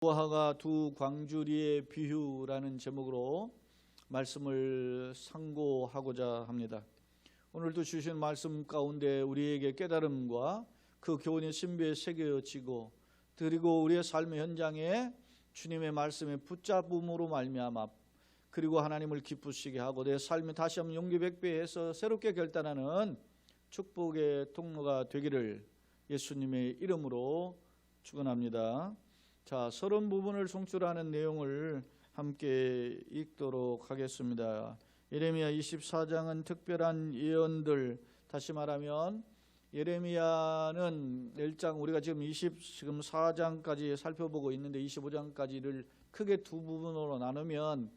노아가 두 광주리의 비유라는 제목으로 말씀을 상고하고자 합니다. 오늘도 주신 말씀 가운데 우리에게 깨달음과 그 교훈의 신비에 새겨지고 그리고 우리의 삶의 현장에 주님의 말씀에 붙잡음으로 말미암아 그리고 하나님을 기쁘시게 하고 내 삶이 다시 한번 용기 백배해서 새롭게 결단하는 축복의 통로가 되기를 예수님의 이름으로 축원합니다. 자, 30부분을 송출하는 내용을 함께 읽도록 하겠습니다. 예레미야 24장은 특별한 예언들, 다시 말하면 예레미야는 1장, 우리가 지금 24장까지 살펴보고 있는데 25장까지를 크게 두 부분으로 나누면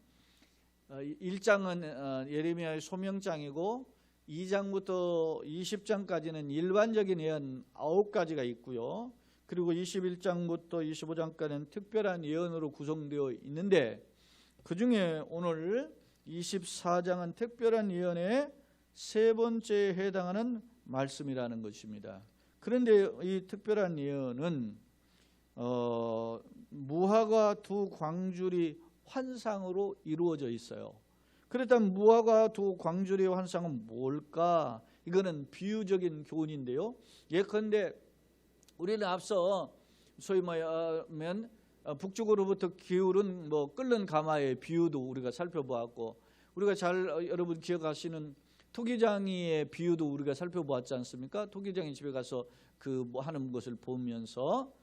1장은 예레미야의 소명장이고 2장부터 20장까지는 일반적인 예언 9가지가 있고요. 그리고 21장부터 25장까지는 특별한 예언으로 구성되어 있는데 그중에 오늘 24장은 특별한 예언의 세 번째에 해당하는 말씀이라는 것입니다. 그런데 이 특별한 예언은 무화과 두 광줄이 환상으로 이루어져 있어요. 그렇다면 무화과 두 광줄의 환상은 뭘까? 이거는 비유적인 교훈인데요. 예컨대 우리는 앞서 소위 말하면 북쪽으로부터 기울은 끓는 가마의 비유도 우리가 살펴보았고, 우리가 잘 여러분 기억하시는 토기장이의 비유도 우리가 살펴보았지 않습니까? 토기장이 집에 가서 하는 것을 보면서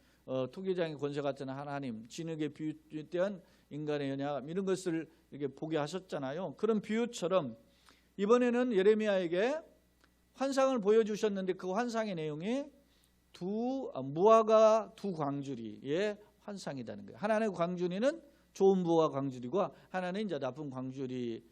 토기장의 권세 같은 하나님, 진흙에 비유된 인간의 연약 이런 것을 이렇게 보게 하셨잖아요. 그런 비유처럼 이번에는 예레미야에게 환상을 보여주셨는데 그 환상의 내용이 무화과 두 광주리의 환상이라는 거예요. 하나는 광주리는 좋은 무화과 광주리고 하나는 이제 나쁜 광주리,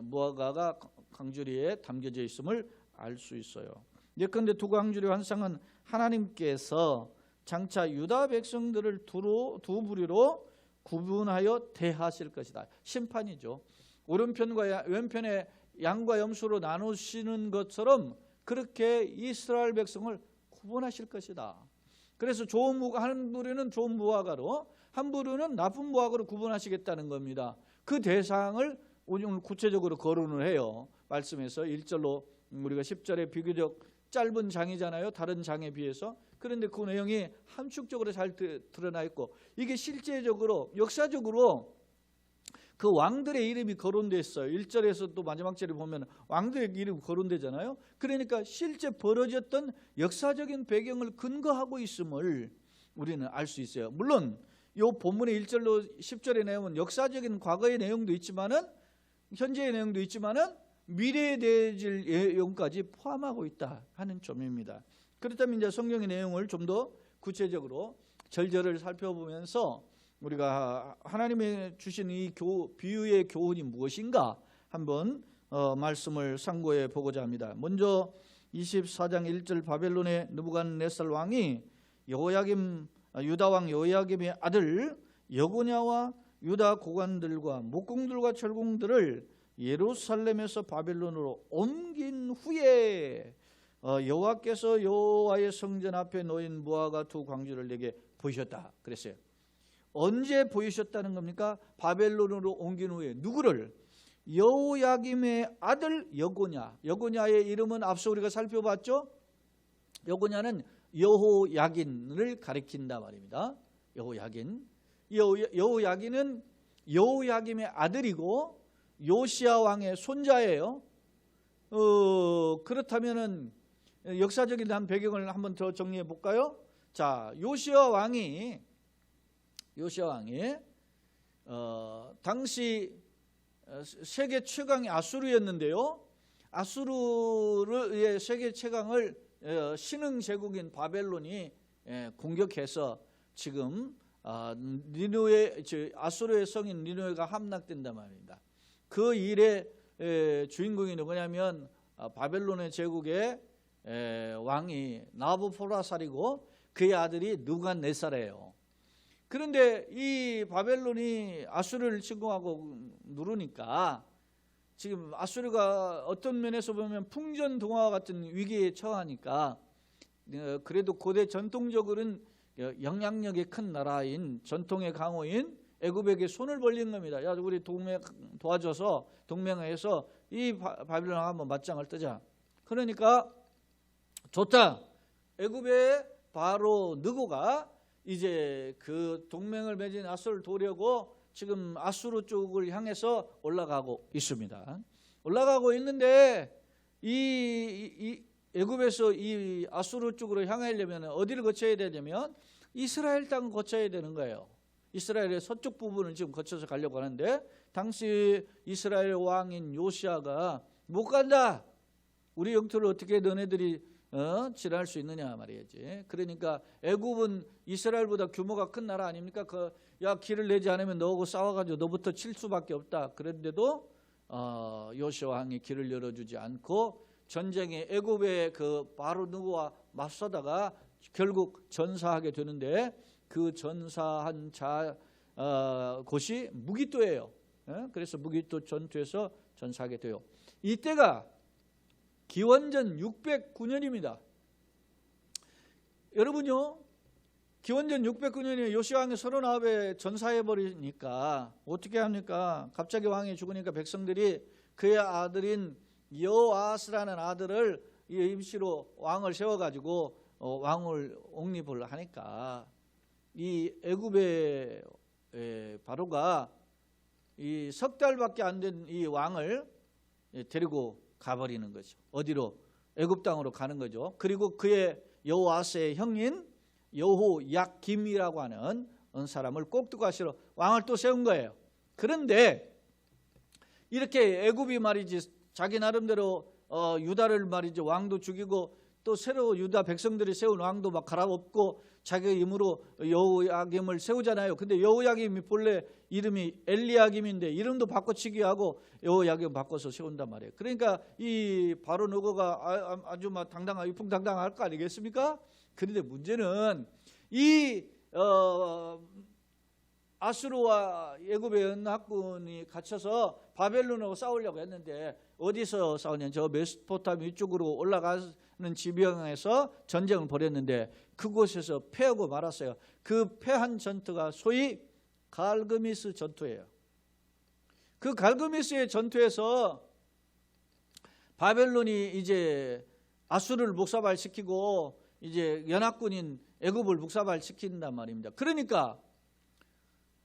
무화과가 광주리에 담겨져 있음을 알 수 있어요. 예컨대 두 광주리 환상은 하나님께서 장차 유다 백성들을 두 부류로 구분하여 대하실 것이다. 심판이죠. 오른편과 왼편의 양과 염소로 나누시는 것처럼 그렇게 이스라엘 백성을 구분하실 것이다. 그래서 좋은 무화과, 한 부류는 좋은 무화과로 한 부류는 나쁜 무화과로 구분하시겠다는 겁니다. 그 대상을 오늘 구체적으로 거론을 해요. 말씀에서 1절로 우리가 10절에 비교적 짧은 장이잖아요. 다른 장에 비해서. 그런데 그 내용이 함축적으로 잘 드러나 있고 이게 실제적으로 역사적으로 그 왕들의 이름이 거론되어 있어요. 1절에서 또 마지막 절에 보면 왕들의 이름이 거론되잖아요. 그러니까 실제 벌어졌던 역사적인 배경을 근거하고 있음을 우리는 알 수 있어요. 물론 이 본문의 1절로 10절의 내용은 역사적인 과거의 내용도 있지만은 현재의 내용도 있지만은 미래에 대해질 내용까지 포함하고 있다 하는 점입니다. 그렇다면 이제 성경의 내용을 좀 더 구체적으로 절절을 살펴보면서 우리가 하나님이 주신 이 비유의 교훈이 무엇인가 한번 말씀을 상고해 보고자 합니다. 먼저 24장 1절 바벨론의 느부갓네살 왕이 유다 왕 여호야김의 아들 여고냐와 유다 고관들과 목공들과 철공들을 예루살렘에서 바벨론으로 옮긴 후에 여호와께서 여호와의 성전 앞에 놓인 무화과 두 광주를 내게 보이셨다 그랬어요. 언제 보이셨다는 겁니까? 바벨론으로 옮긴 후에. 누구를? 여호야김의 아들 여고냐. 여고냐의 이름은 앞서 우리가 살펴봤죠? 여고냐는 여호야긴을 가리킨다 말입니다. 여호야긴. 여호야긴은 여호야김의 아들이고 요시야 왕의 손자예요. 그렇다면은 역사적인 한 배경을 한번 더 정리해 볼까요? 자, 요시야 왕이 당시 세계 최강이 아수르였는데요. 아수르의 세계 최강을 신흥 제국인 바벨론이 공격해서 지금 아수르의 성인 니느웨가 함락된단 말입니다. 그 일의 주인공이 누구냐면 바벨론의 제국의 왕이 나부포라살이고 그의 아들이 느부갓네살이에요. 그런데 이 바벨론이 아수르를 침공하고 누르니까 지금 아수르가 어떤 면에서 보면 풍전등화와 같은 위기에 처하니까 그래도 고대 전통적으로는 영향력이 큰 나라인 전통의 강호인 애굽에게 손을 벌린 겁니다. 야, 우리 동맹 도와줘서 동맹해서 이 바빌론하고 한번 맞짱을 뜨자. 그러니까 좋다. 애굽의 바로 느고가 이제 그 동맹을 맺은 아수를 도우려고 지금 아수르 쪽을 향해서 올라가고 있습니다. 올라가고 있는데 이 애굽에서 이 아수르 쪽으로 향하려면 어디를 거쳐야 되냐면 이스라엘 땅을 거쳐야 되는 거예요. 이스라엘의 서쪽 부분을 지금 거쳐서 가려고 하는데 당시 이스라엘 왕인 요시아가 못 간다. 우리 영토를 어떻게 너네들이 지날 수 있느냐 말이지. 그러니까 애굽은 이스라엘보다 규모가 큰 나라 아닙니까? 야, 길을 내지 않으면 너하고 싸워가지고 너부터 칠 수밖에 없다. 그런데도 요시아 왕이 길을 열어주지 않고 전쟁에 애굽의 그 바로 누구와 맞서다가 결국 전사하게 되는데 그 전사한 곳이 무기또예요. 그래서 무기또 전투에서 전사하게 돼요. 이때가 기원전 609년입니다. 여러분요, 기원전 609년에 요시아 왕이 39에 전사해버리니까 어떻게 합니까? 갑자기 왕이 죽으니까 백성들이 그의 아들인 여호아스라는 아들을 임시로 왕을 세워가지고 왕을 옹립을 하니까 이 애굽의 바로가 이 석 달밖에 안 된 이 왕을 데리고 가버리는 거죠. 어디로? 애굽 땅으로 가는 거죠. 그리고 그의 여호아스의 형인 여호야김이라고 하는 사람을 꼭두가시로 왕을 또 세운 거예요. 그런데 이렇게 애굽이 말이지 자기 나름대로 유다를 말이지 왕도 죽이고 또 새로 유다 백성들이 세운 왕도 막 갈아엎고 자기 힘으로 여호야김을 세우잖아요. 근데 여호야김이 본래 이름이 엘리야김인데 이름도 바꿔치기 하고 여호야김 바꿔서 세운단 말이에요. 그러니까 이 바로 너거가 아주 막 당당하고 이풍당당할 거 아니겠습니까? 그런데 문제는 이 아수르와 애굽의 연합군이 갇혀서 바벨론하고 싸우려고 했는데 어디서 싸우냐면 저 메소포타미아 위쪽으로 올라가는 지병에서 전쟁을 벌였는데 그곳에서 패하고 말았어요. 그 패한 전투가 소위 갈그미스 전투예요. 그 갈그미스의 전투에서 바벨론이 이제 아수르를 묵사발시키고 이제 연합군인 애굽을 묵사발시킨단 말입니다. 그러니까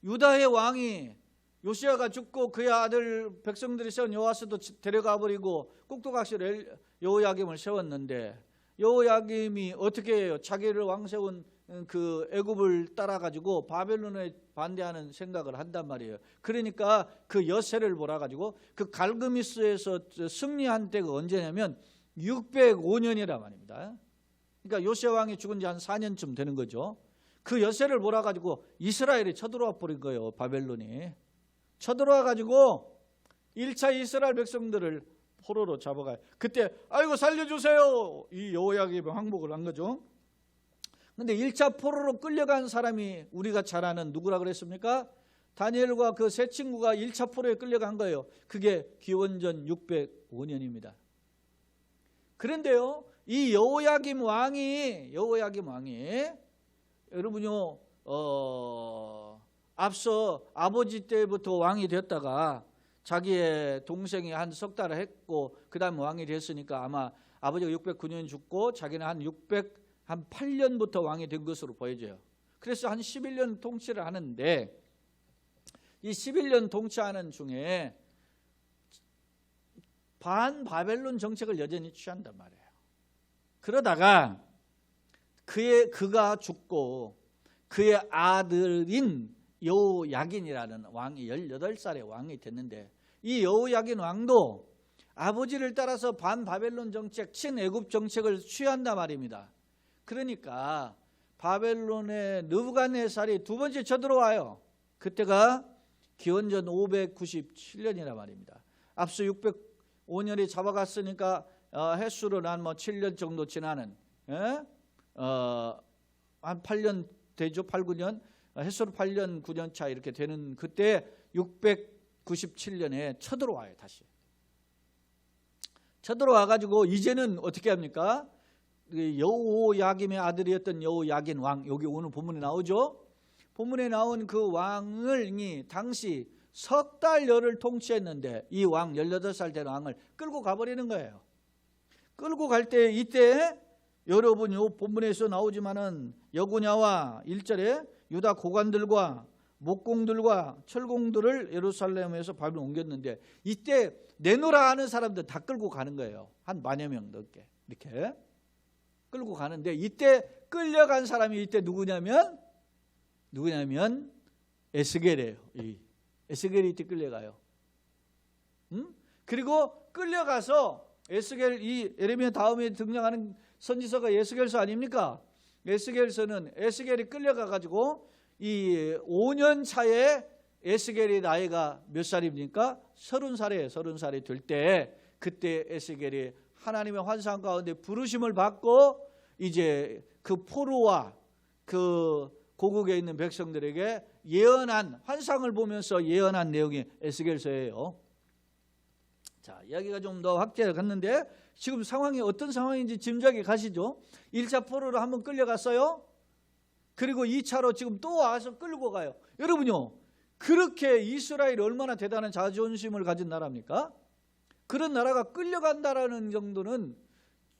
유다의 왕이 요시아가 죽고 그의 아들 백성들이 세운 여호아스도 데려가 버리고 꼭두각시로 여호야김을 세웠는데 여호야김이 어떻게 해요? 자기를 왕 세운 그 애굽을 따라 가지고 바벨론에 반대하는 생각을 한단 말이에요. 그러니까 그 여세를 몰아 가지고 그 갈그미스에서 승리한 때가 언제냐면 605년이라 말입니다. 그러니까 요시아 왕이 죽은 지 한 4년쯤 되는 거죠. 그 여세를 몰아 가지고 이스라엘이 쳐들어와 버린 거예요. 바벨론이 쳐들어와 가지고 1차 이스라엘 백성들을 포로로 잡아가요. 그때 아이고 살려주세요. 이 여호야김이 항복을 한 거죠. 근데 1차 포로로 끌려간 사람이 우리가 잘 아는 누구라 그랬습니까? 다니엘과 그 세 친구가 1차 포로에 끌려간 거예요. 그게 기원전 605년입니다. 그런데요, 이 여호야김 왕이 여러분요, 앞서 아버지 때부터 왕이 됐다가 자기의 동생이 한 석 달을 했고 그 다음에 왕이 됐으니까 아마 아버지가 609년 죽고 자기는 한 8년부터 왕이 된 것으로 보여져요. 그래서 한 11년 통치를 하는데 이 11년 통치하는 중에 반바벨론 정책을 여전히 취한단 말이에요. 그러다가 그가 죽고 그의 아들인 여호야긴이라는 왕이 18살의 왕이 됐는데 이 여호야긴 왕도 아버지를 따라서 반바벨론 정책, 친애굽 정책을 취한단 말입니다. 그러니까 바벨론의 느부갓네살이 두 번째 쳐들어와요. 그때가 기원전 597년이라 말입니다. 앞서 605년이 잡아갔으니까 횟수로 한 7년 정도 지나는 한 8년 되죠. 8, 9년 횟수로 8년 9년 차 이렇게 되는 그때 697년에 쳐들어와요. 다시 쳐들어와 가지고 이제는 어떻게 합니까? 여호야김의 아들이었던 여호야긴 왕, 여기 오늘 본문에 나오죠. 본문에 나온 그 왕을 당시 석 달여를 통치했는데 이 왕 18살 된 왕을 끌고 가버리는 거예요. 끌고 갈 때 이때 여러분 요 본문에서 나오지만은 여고냐와 1절에 유다 고관들과 목공들과 철공들을 예루살렘에서 바벨론 옮겼는데 이때 내노라 하는 사람들 다 끌고 가는 거예요. 한 만여 명 넘게 이렇게 끌고 가는데 이때 끌려간 사람이 이때 누구냐면 에스겔이에요. 에스겔이 이때 끌려가요. 그리고 끌려가서 에스겔, 이 예레미야 다음에 등장하는 선지서가 에스겔서 아닙니까? 에스겔서는 에스겔이 끌려가 가지고 이 5년 차에 에스겔의 나이가 몇 살입니까? 30살이에요. 30살이 될 때 그때 에스겔이 하나님의 환상 가운데 부르심을 받고 이제 그 포로와 그 고국에 있는 백성들에게 예언한, 환상을 보면서 예언한 내용이 에스겔서예요. 자, 이야기가 좀 더 확대를 갔는데 지금 상황이 어떤 상황인지 짐작이 가시죠? 1차 포로로 한번 끌려갔어요. 그리고 2차로 지금 또 와서 끌고 가요. 여러분요, 그렇게 이스라엘이 얼마나 대단한 자존심을 가진 나라입니까? 그런 나라가 끌려간다라는 정도는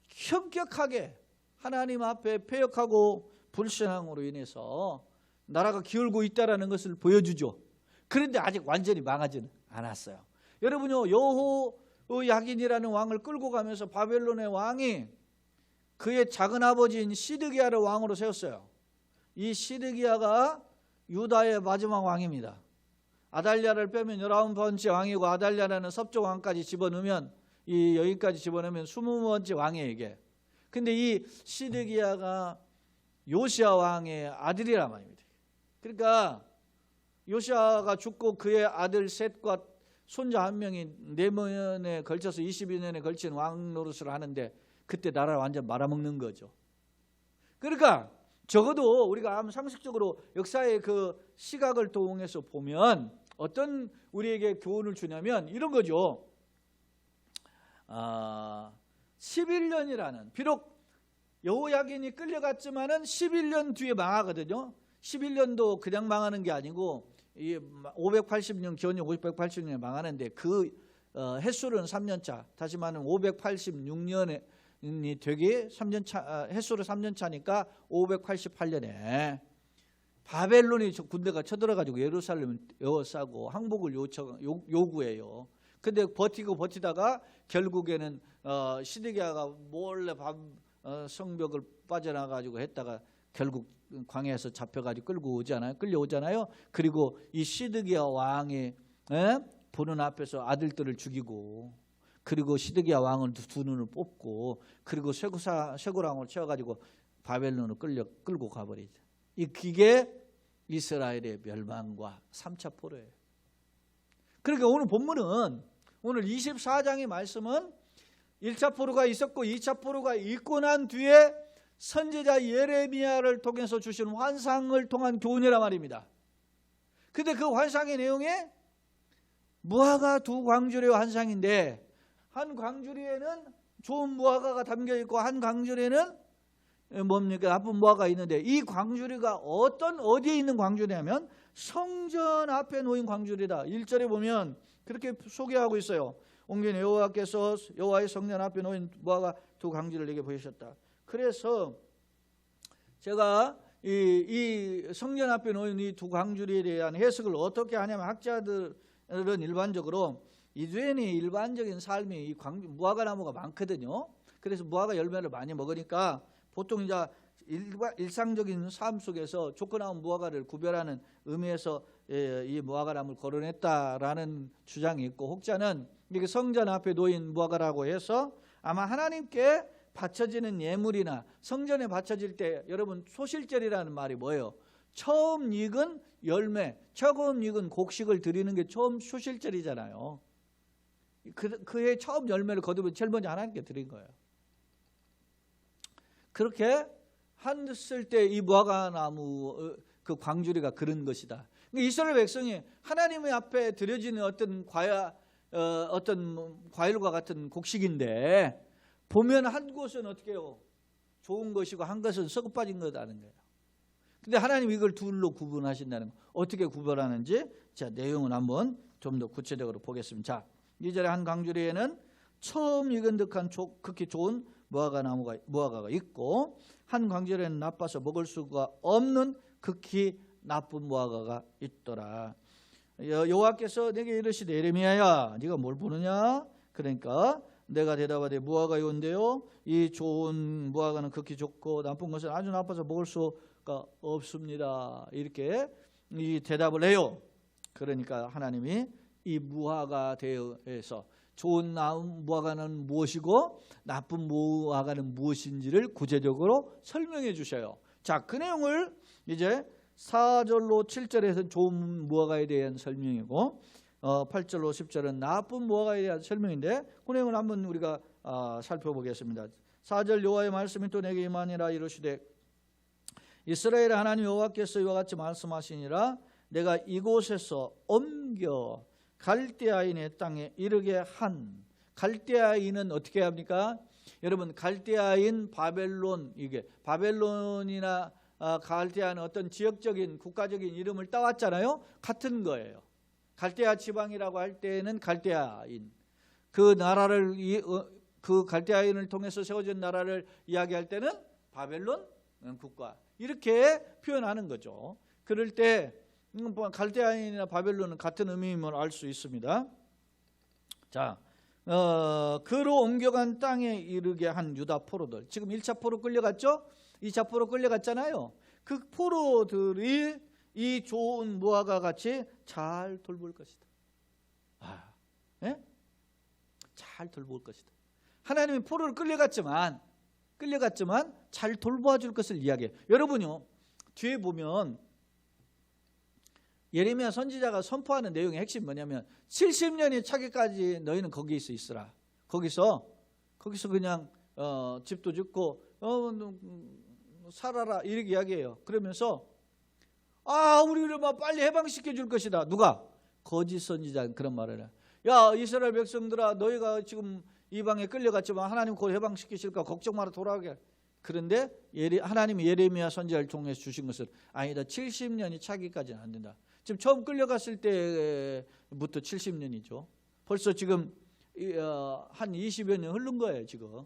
현격하게 하나님 앞에 패역하고 불신앙으로 인해서 나라가 기울고 있다라는 것을 보여주죠. 그런데 아직 완전히 망하지는 않았어요. 여러분요, 여호야긴이라는 왕을 끌고 가면서 바벨론의 왕이 그의 작은 아버지인 시드기야를 왕으로 세웠어요. 이 시드기야가 유다의 마지막 왕입니다. 아달랴를 빼면 19번째 왕이고 아달랴라는 서쪽 왕까지 집어넣으면 여기까지 집어넣으면 20번째 왕이에요 이게. 근데 이 시드기야가 요시야 왕의 아들이란 말입니다. 그러니까 요시야가 죽고 그의 아들 셋과 손자 한 명이 4년에 걸쳐서 22년에 걸친 왕 노릇을 하는데 그때 나라를 완전 말아먹는 거죠. 그러니까 적어도 우리가 상식적으로 역사의 그 시각을 통해서 보면 어떤 우리에게 교훈을 주냐면 이런 거죠. 11년이라는, 비록 여호야긴이 끌려갔지만은 11년 뒤에 망하거든요. 11년도 그냥 망하는 게 아니고 580년, 기원전 580년에 망하는데 그 햇수는 3년차, 다시 말하면 586년이 되기 3년차, 햇수로 3년차니까 588년에 바벨론이 군대가 쳐들어가지고 예루살렘을 에워싸고 항복을 요구해요. 근데 버티다가 결국에는 시드기야가 몰래 성벽을 빠져나가지고 했다가 결국 광야에서 잡혀가지고 끌려오잖아요. 그리고 이 시드기야 왕이 보는 앞에서 아들들을 죽이고, 그리고 시드기야 왕을 두 눈을 뽑고, 그리고 쇠고랑을 채워가지고 바벨론으로 끌고 가버리죠. 이게 이스라엘의 멸망과 3차 포로예요. 그러니까 오늘 본문은, 오늘 24장의 말씀은 1차 포로가 있었고 2차 포로가 있고 난 뒤에 선지자 예레미야를 통해서 주신 환상을 통한 교훈이란 말입니다. 근데 그 환상의 내용에 무화과 두 광주리의 환상인데, 한 광주리에는 좋은 무화과가 담겨 있고 한 광주리에는 뭡니까? 나쁜 무화과가 있는데, 이 광주리가 어디에 있는 광주리냐면 성전 앞에 놓인 광주리다. 1절에 보면 그렇게 소개하고 있어요. 옮긴 여호와께서 여호와의 성전 앞에 놓인 무화과 두 광주리를 내게 보이셨다. 그래서 제가 이 성전 앞에 놓인 이 두 광주리에 대한 해석을 어떻게 하냐면, 학자들은 일반적으로 이두엔이 일반적인 삶이 이 무화과 나무가 많거든요. 그래서 무화과 열매를 많이 먹으니까 보통 이제 일상적인 삶 속에서 좋고 나온 무화과를 구별하는 의미에서 이 무화과 나무를 거론했다라는 주장이 있고, 혹자는 이게 성전 앞에 놓인 무화과라고 해서 아마 하나님께 바쳐지는 예물이나 성전에 바쳐질 때, 여러분 소실절이라는 말이 뭐예요? 처음 익은 열매, 처음 익은 곡식을 드리는 게 처음 소실절이잖아요. 그해 처음 열매를 거두면 제일 먼저 하나님께 드린 거예요. 그렇게 했을 때 이 무화과 나무 그 광주리가 그런 것이다. 이스라엘 백성이 하나님의 앞에 드려지는 어떤 과일과 같은 곡식인데, 보면 한 곳은 어떻게 해요? 좋은 것이고 한 것은 썩어 빠진 거라는 거예요. 근데 하나님 이걸 둘로 구분하신다는 거. 어떻게 구별하는지 자 내용을 한번 좀 더 구체적으로 보겠습니다. 자 2절에 한 광주리에는 처음 익은 듯한 극히 좋은 무화과가 있고 한 광주리에는 나빠서 먹을 수가 없는 극히 나쁜 무화과가 있더라. 여호와께서 내게 이르시되 예레미야야 네가 뭘 보느냐? 그러니까 내가 대답하되 무화과요인데요 이 좋은 무화과는 극히 좋고 나쁜 것은 아주 나빠서 먹을 수가 없습니다. 이렇게 이 대답을 해요. 그러니까 하나님이 이 무화과에 대해서 좋은 무화과는 무엇이고 나쁜 무화과는 무엇인지를 구체적으로 설명해 주셔요. 자, 그 내용을 이제 4절로 7절에서는 좋은 무화과에 대한 설명이고 8절로 10절은 나쁜 무화과에 대한 설명인데 그 내용을 한번 우리가 살펴보겠습니다. 4절 여호와의 말씀이 또 내게 임하니라 이르시되 이스라엘 하나님 여호와께서 이와 같이 말씀하시니라 내가 이곳에서 옮겨 갈대아인의 땅에 이르게 한 갈대아인은 어떻게 합니까? 여러분 갈대아인 바벨론 이게 바벨론이나 갈대아는 어떤 지역적인 국가적인 이름을 따왔잖아요. 같은 거예요. 갈대아 지방이라고 할 때는 갈대아인 그 나라를 그 갈대아인을 통해서 세워진 나라를 이야기할 때는 바벨론 국가 이렇게 표현하는 거죠. 그럴 때 갈대아인이나 바벨론은 같은 의미임을 알 수 있습니다. 자, 그로 옮겨간 땅에 이르게 한 유다 포로들 지금 1차 포로 끌려갔죠? 2차 포로 끌려갔잖아요. 그 포로들이 이 좋은 무화과 같이 잘 돌볼 것이다. 예? 잘 돌볼 것이다. 하나님이 포로를 끌려갔지만 잘 돌보아 줄 것을 이야기해요. 여러분요 뒤에 보면 예레미야 선지자가 선포하는 내용의 핵심이 뭐냐면 70년이 차기까지 너희는 거기서 있으라. 거기서 그냥 집도 짓고 살아라 이렇게 이야기해요. 그러면서 우리를 막 빨리 해방시켜 줄 것이다. 누가? 거짓 선지자는 그런 말을 해요. 야 이스라엘 백성들아 너희가 지금 이방에 끌려갔지만 하나님 곧 해방시키실까 걱정 마라 돌아오게. 그런데 하나님이 예레미야 선지자를 통해서 주신 것은 아니다. 70년이 차기까지는 안 된다. 지금 처음 끌려갔을 때부터 70년이죠. 벌써 지금 한 20여 년 흐른 거예요 지금.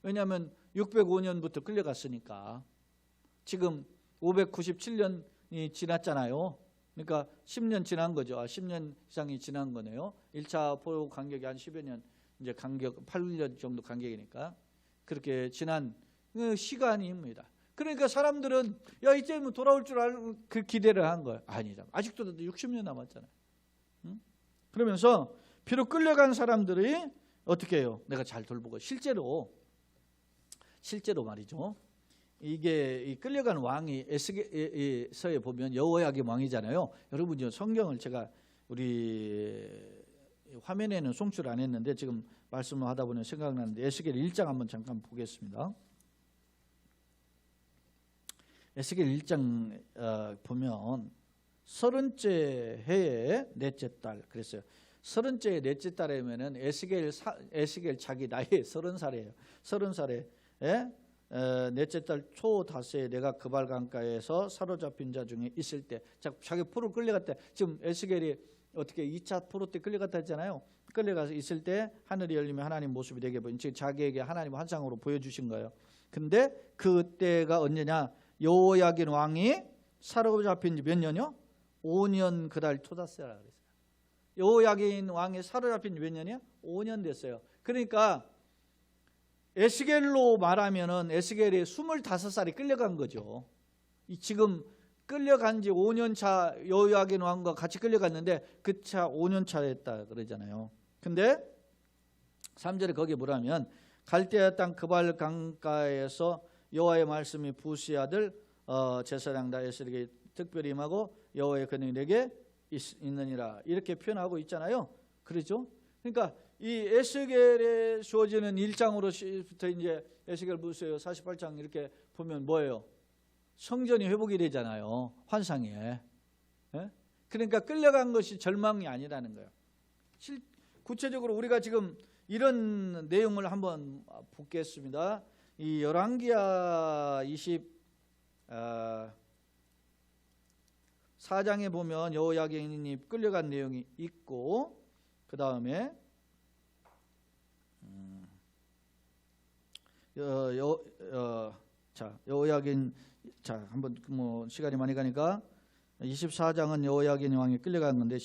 왜냐하면 605년부터 끌려갔으니까 지금 597년이 지났잖아요. 그러니까 10년 지난 거죠. 10년 이상이 지난 거네요. 1차 포로 간격이 한 10여 년 이제 간격 8년 정도 간격이니까 그렇게 지난 시간입니다. 그러니까 사람들은 야 이제는 돌아올 줄 알고 그 기대를 한 거예요. 아니다. 아직도 60년 남았잖아요. 그러면서 비록 끌려간 사람들이 어떻게 해요? 내가 잘 돌보고 실제로 말이죠. 이게 이 끌려간 왕이 에스겔서에 보면 여호야김 왕이잖아요. 여러분요 성경을 제가 우리 화면에는 송출 안 했는데 지금 말씀을 하다 보니 생각나는데 에스겔 1장 한번 잠깐 보겠습니다. 에스겔 1장 보면 30째 해의 넷째 달 그랬어요. 30째 넷째 달이면은 에스겔 자기 나이 30살이에요. 30살에 넷째 달 초 다스에 내가 그발 강가에서 사로잡힌 자 중에 있을 때 자기 포로 끌려갔대. 지금 에스겔이 어떻게 2차 포로 때 끌려갔다 했잖아요. 끌려가서 있을 때 하늘이 열리면 하나님 모습이 되게 보인 즉 자기에게 하나님 환상으로 보여주신 거예요. 근데 그때가 언제냐? 여호야긴 왕이 사로잡힌 지 몇 년이요? 5년 그달 초다스라 그랬어요. 여호야긴 왕이 사로잡힌 지 몇 년이요? 5년 됐어요. 그러니까 에스겔로 말하면은 에스겔이 25살이 끌려간 거죠. 지금 끌려간 지 5년 차 여호야긴 왕과 같이 끌려갔는데 그 차 5년 차 했다 그러잖아요. 근데 3절에 거기에 뭐라면 갈대아 땅 그발 강가에서 여호와의 말씀이 부시 아들 제사장 다에스에게 특별히 임하고 여호와의 권능이 내게 있느니라 이렇게 표현하고 있잖아요. 그렇죠? 그러니까 이 에스겔에 주어지는 1장으로부터 이제 에스겔 보세요. 48장 이렇게 보면 뭐예요? 성전이 회복이 되잖아요. 환상에. 예? 그러니까 끌려간 것이 절망이 아니라는 거예요. 구체적으로 우리가 지금 이런 내용을 한번 보겠습니다. 이 열왕기하 24장에 보면 여호야긴이 끌려간 내용이 있고, 그 다음에 여호야긴, 자 한번 뭐 시간이 많이 가니까 24장은 여호야긴 왕이 끌려간 건데,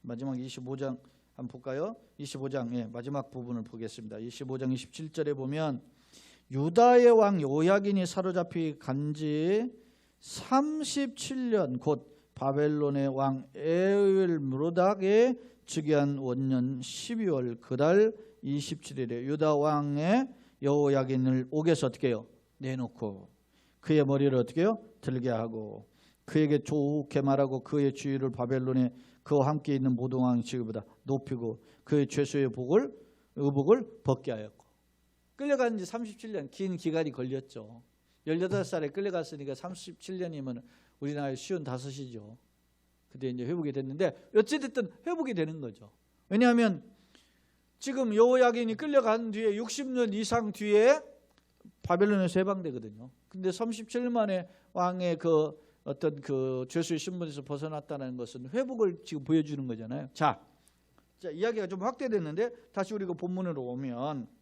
마지막 25장 한번 볼까요? 25장, 예, 마지막 부분을 보겠습니다. 25장 27절에 보면 유다의 왕 여호야긴이 사로잡히 간지 37년 곧 바벨론의 왕 에윌므로닥의 즉위한 원년 12월 그달 27일에 유다 왕의 여호야긴을 옥에서 어떻게 해요? 내놓고 그의 머리를 어떻게 해요? 들게 하고 그에게 좋게 말하고 그의 주위를 바벨론에 그와 함께 있는 모든 왕의 지위보다 높이고 그의 죄수의 의복을 벗게 하였고. 끌려간 지 37년, 긴 기간이 걸렸죠. 18살에 끌려갔으니까 37년이면 우리나라의 55이죠. 그때 이제 회복이 됐는데, 어찌됐든 회복이 되는 거죠. 왜냐하면 지금 여호야긴이 끌려간 뒤에 60년 이상 뒤에 바벨론에서 해방되거든요. 근데 37년 만에 왕의 그 어떤 그 죄수의 신분에서 벗어났다는 것은 회복을 지금 보여주는 거잖아요. 자, 이야기가 좀 확대됐는데 다시 우리가 본문으로 오면,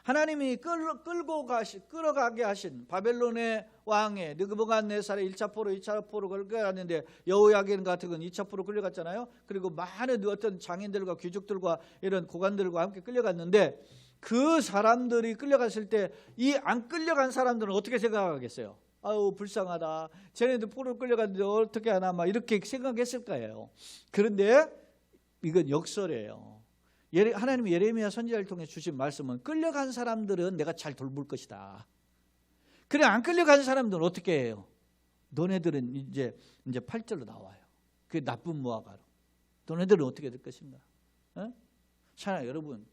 하나님이 끌어가게 하신 바벨론의 왕의 느부갓네살의 1차 포로 2차 포로 끌려갔는데, 여호야긴 같은 건 2차 포로 끌려갔잖아요. 그리고 많은 어떤 장인들과 귀족들과 이런 고관들과 함께 끌려갔는데, 그 사람들이 끌려갔을 때 이 안 끌려간 사람들은 어떻게 생각하겠어요? 아유 불쌍하다, 쟤네들 포로 끌려갔는데 어떻게 하나, 막 이렇게 생각했을 거예요. 그런데 이건 역설이에요. 하나님이 예레미야 선지자를 통해 주신 말씀은 끌려간 사람들은 내가 잘 돌볼 것이다. 그래, 안 끌려간 사람들은 어떻게 해요? 너네들은 이제 8절로 나와요. 그게 나쁜 무화과로. 너네들은 어떻게 될 것인가? 자, 여러분,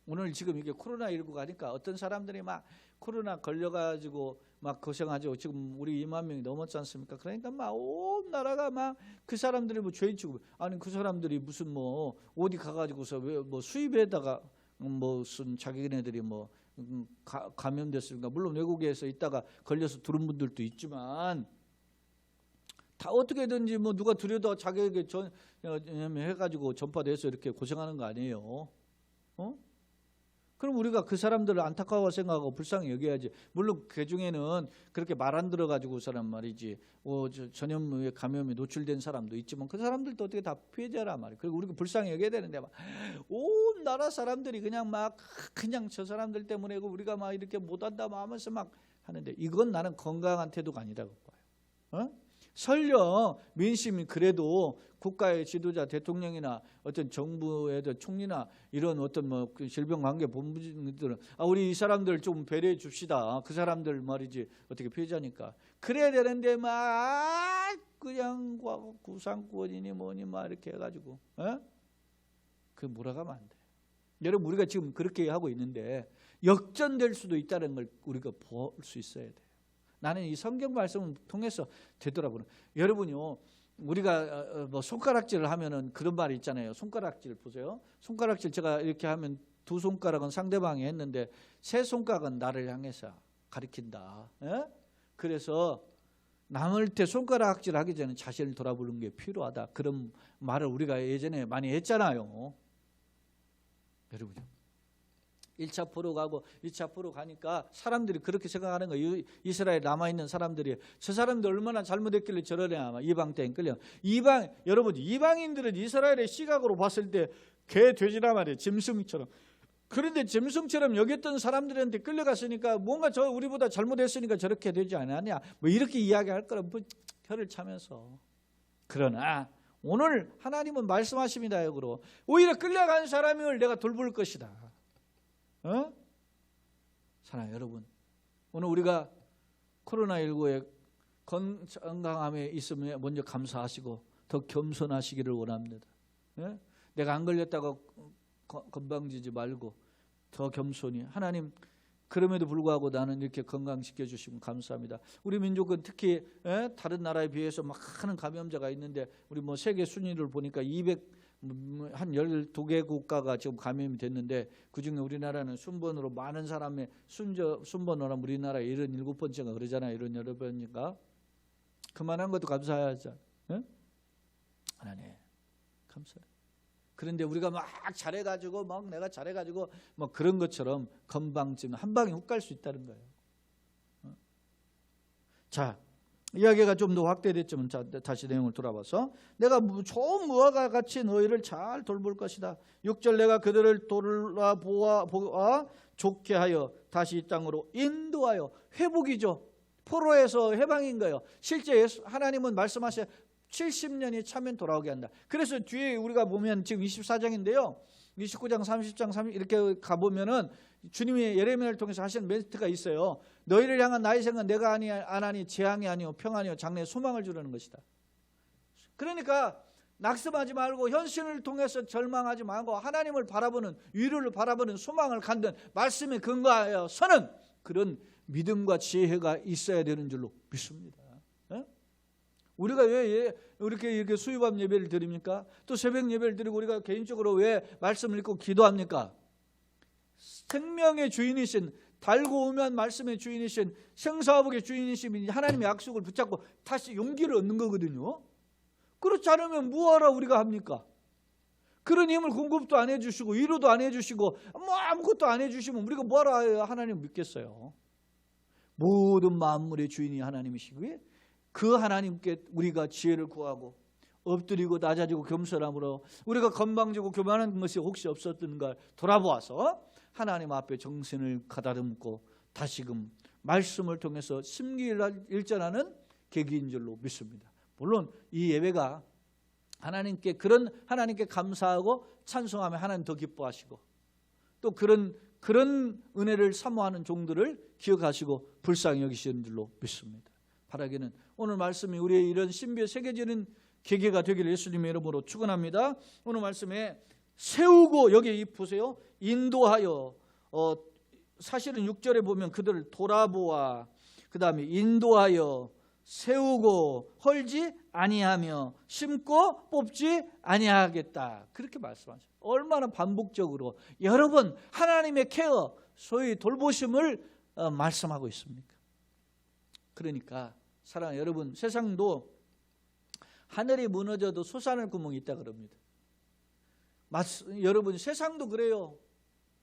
오늘 지금 이게 코로나19 가니까 어떤 사람들이 막 코로나 걸려가지고 막 고생하죠. 지금 우리 2만 명이 넘었지 않습니까? 그러니까 막 온 나라가 막 그 사람들이 뭐 죄인 취급, 아니 그 사람들이 무슨 뭐 어디 가가지고서 뭐 수입에다가 무슨 자기네들이 뭐 감염됐으니까, 물론 외국에서 있다가 걸려서 들은 분들도 있지만, 다 어떻게든지 뭐 누가 들여다 자기에게 해가지고 전파돼서 이렇게 고생하는 거 아니에요? 그럼 우리가 그 사람들을 안타까워 생각하고 불쌍히 여겨야지. 물론 그 중에는 그렇게 말 안 들어가지고 사람 말이지, 전염에 감염에 노출된 사람도 있지만 그 사람들도 어떻게 다 피해자란 말이에요. 그리고 우리가 불쌍히 여겨야 되는데, 막 온 나라 사람들이 그냥 저 사람들 때문에 우리가 막 이렇게 못한다 하면서 막 하는데, 이건 나는 건강한 태도가 아니라고 봐요. 설령 민심이 그래도 국가의 지도자, 대통령이나 어떤 정부의 총리나 이런 어떤 뭐 질병관계본부들은 우리 이 사람들 좀 배려해 줍시다. 그 사람들 말이지 어떻게 피해자니까. 그래야 되는데 막 그냥 구상권이니 뭐니 막 이렇게 해가지고 그 몰아가면 안 돼. 여러분, 우리가 지금 그렇게 하고 있는데 역전될 수도 있다는 걸 우리가 볼 수 있어야 돼요. 나는 이 성경 말씀을 통해서 되돌아보는. 여러분요, 우리가 뭐 손가락질을 하면은 그런 말이 있잖아요. 손가락질 보세요. 손가락질 제가 이렇게 하면 두 손가락은 상대방이 했는데 세 손가락은 나를 향해서 가리킨다. 그래서 남을 때 손가락질 하기 전에 자신을 돌아보는 게 필요하다. 그런 말을 우리가 예전에 많이 했잖아요. 여러분요, 1차 포로 가고 2차 포로 가니까 사람들이 그렇게 생각하는 거예요. 이스라엘 남아있는 사람들이 저 사람들 얼마나 잘못했길래 저러냐, 아마 이방 때는 끌려. 여러분, 이방인들은 이스라엘의 시각으로 봤을 때 개, 돼지란 말이에요. 짐승처럼. 그런데 짐승처럼 여겼던 사람들한테 끌려갔으니까 뭔가 우리보다 잘못했으니까 저렇게 되지 않았냐, 뭐 이렇게 이야기할 거라 뭐 혀를 차면서. 그러나 오늘 하나님은 말씀하십니다. 역으로 오히려 끌려간 사람을 내가 돌볼 것이다. 사랑하는 여러분, 오늘 우리가 코로나19에 건강함에 있으면 먼저 감사하시고 더 겸손하시기를 원합니다. 내가 안 걸렸다고 건방지지 말고 더 겸손히, 하나님 그럼에도 불구하고 나는 이렇게 건강시켜 주시면 감사합니다. 우리 민족은 특히 다른 나라에 비해서 많은 감염자가 있는데, 우리 뭐 세계 순위를 보니까 한 12개 국가가 지금 감염이 됐는데 그중에 우리나라는 순번으로 많은 사람의 순번으로 우리나라 77번째가 그러잖아요. 78번인가. 그만한 것도 감사하지 않아요? 하나님 감사해요. 그런데 우리가 막 잘해가지고 막 내가 잘해가지고 뭐 그런 것처럼 건방진 한 방에 훅 갈 수 있다는 거예요. 자, 이야기가 좀 더 확대됐지만 다시 내용을 돌아봐서 내가 좋은 무화과 같이 너희를 잘 돌볼 것이다. 6절 내가 그들을 돌아보아 좋게 하여 다시 이 땅으로 인도하여. 회복이죠. 포로에서 해방인 거예요. 실제 하나님은 말씀하셔 70년이 차면 돌아오게 한다. 그래서 뒤에 우리가 보면 지금 24장인데요. 29장, 30장, 30 이렇게 가보면은 주님이 예레미야를 통해서 하시는 멘트가 있어요. 너희를 향한 나의 생각은 내가 안 하니 재앙이 아니요 평안이요 장래에 소망을 주려는 것이다. 그러니까 낙심하지 말고 현실을 통해서 절망하지 말고 하나님을 바라보는, 위로를 바라보는 소망을 갖는 말씀에 근거하여서는 그런 믿음과 지혜가 있어야 되는 줄로 믿습니다. 우리가 왜 이렇게 수요밤 예배를 드립니까? 또 새벽 예배를 드리고 우리가 개인적으로 왜 말씀을 읽고 기도합니까? 생명의 주인이신, 달고 오면 말씀의 주인이신, 생사화복의 주인이신 하나님의 약속을 붙잡고 다시 용기를 얻는 거거든요. 그렇지 않으면 뭐하러 우리가 합니까? 그런 힘을 공급도 안 해주시고 위로도 안 해주시고 뭐 아무것도 안 해주시면 우리가 뭐하러 하나님을 믿겠어요? 모든 만물의 주인이 하나님이시기에 그 하나님께 우리가 지혜를 구하고 엎드리고 낮아지고 겸손함으로 우리가 건방지고 교만한 것이 혹시 없었던가 돌아보아서 하나님 앞에 정신을 가다듬고 다시금 말씀을 통해서 심기일전하는 계기인 줄로 믿습니다. 물론 이 예배가 하나님께 감사하고 찬송하며 하나님 더 기뻐하시고 또 그런 은혜를 사모하는 종들을 기억하시고 불쌍히 여기시는 줄로 믿습니다. 바라기는 오늘 말씀이 우리의 이런 신비에 새겨지는 계기가 되기를 예수님의 이름으로 축원합니다. 오늘 말씀에 세우고 여기 보세요. 인도하여 사실은 6절에 보면 그들을 돌아보아 그 다음에 인도하여 세우고 헐지 아니하며 심고 뽑지 아니하겠다. 그렇게 말씀하셔요. 얼마나 반복적으로 여러 번 하나님의 케어 소위 돌보심을 말씀하고 있습니까? 그러니까 사랑하는 여러분, 세상도 하늘이 무너져도 솟아날 구멍이 있다 그럽니다. 여러분 세상도 그래요.